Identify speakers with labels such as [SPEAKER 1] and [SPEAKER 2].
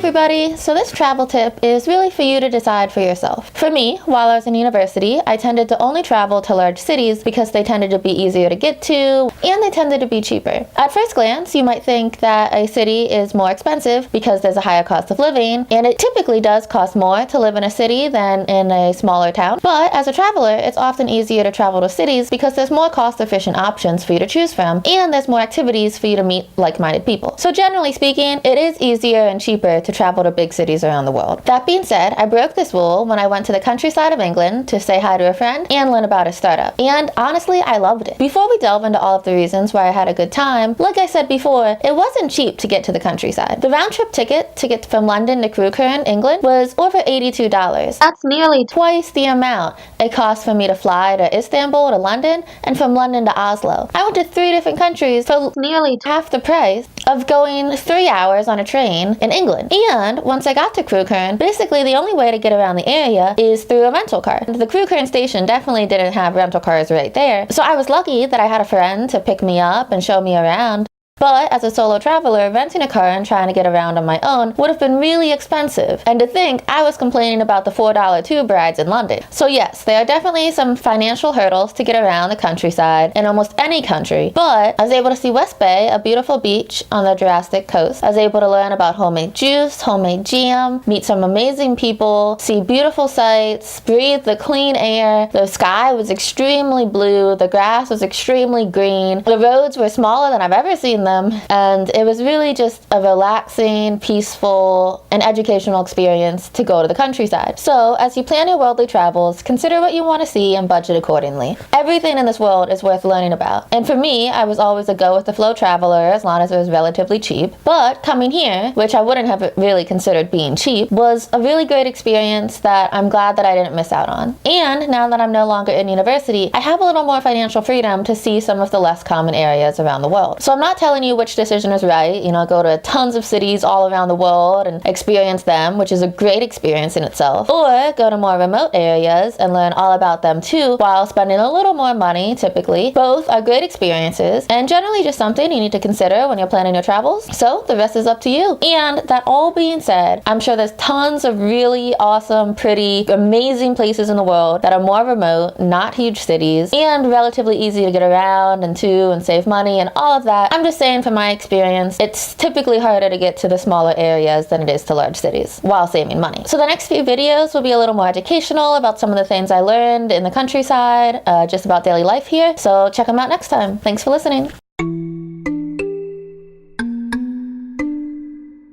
[SPEAKER 1] everybody, so this travel tip is really for you to decide for yourself. For me, while I was in university, I tended to only travel to large cities because they tended to be easier to get to and they tended to be cheaper. At first glance, you might think that a city is more expensive because there's a higher cost of living, and it typically does cost more to live in a city than in a smaller town. But as a traveler, it's often easier to travel to cities because there's more cost-efficient options for you to choose from, and there's more activities for you to meet like-minded people. So generally speaking, it is easier and cheaper to travel to big cities around the world. That being said, I broke this rule when I went to the countryside of England to say hi to a friend and learn about a startup. And honestly, I loved it. Before we delve into all of the reasons why I had a good time, like I said before, it wasn't cheap to get to the countryside. The round-trip ticket to get from London to Crewkerne, England was over $82. That's nearly twice the amount it cost for me to fly to Istanbul to London and from London to Oslo. I went to 3 different countries for nearly half the price of going 3 hours on a train in England. And once I got to Crewkerne, basically the only way to get around the area is through a rental car. The Crewkerne station definitely didn't have rental cars right there, so I was lucky that I had a friend to pick me up and show me around. But as a solo traveler, renting a car and trying to get around on my own would have been really expensive. And to think, I was complaining about the $4 tube rides in London. So yes, there are definitely some financial hurdles to get around the countryside in almost any country. But I was able to see West Bay, a beautiful beach on the Jurassic coast. I was able to learn about homemade juice, homemade jam, meet some amazing people, see beautiful sights, breathe the clean air. The sky was extremely blue. The grass was extremely green. The roads were smaller than I've ever seen them, and it was really just a relaxing, peaceful, and educational experience to go to the countryside. So as you plan your worldly travels, consider what you want to see and budget accordingly. Everything in this world is worth learning about, and for me, I was always a go-with-the-flow traveler as long as it was relatively cheap. But coming here, which I wouldn't have really considered being cheap, was a really great experience that I'm glad that I didn't miss out on. And now that I'm no longer in university, I have a little more financial freedom to see some of the less common areas around the world. So I'm not telling you which decision is right, go to tons of cities all around the world and experience them, which is a great experience in itself, or go to more remote areas and learn all about them too while spending a little more money typically. Both are great experiences and generally just something you need to consider when you're planning your travels. So the rest is up to you. And that all being said, I'm sure there's tons of really awesome, pretty, amazing places in the world that are more remote, not huge cities, and relatively easy to get around and to and save money and all of that. I'm just saying from my experience, it's typically harder to get to the smaller areas than it is to large cities while saving money. So the next few videos will be a little more educational about some of the things I learned in the countryside, just about daily life here. So check them out next time. Thanks for listening.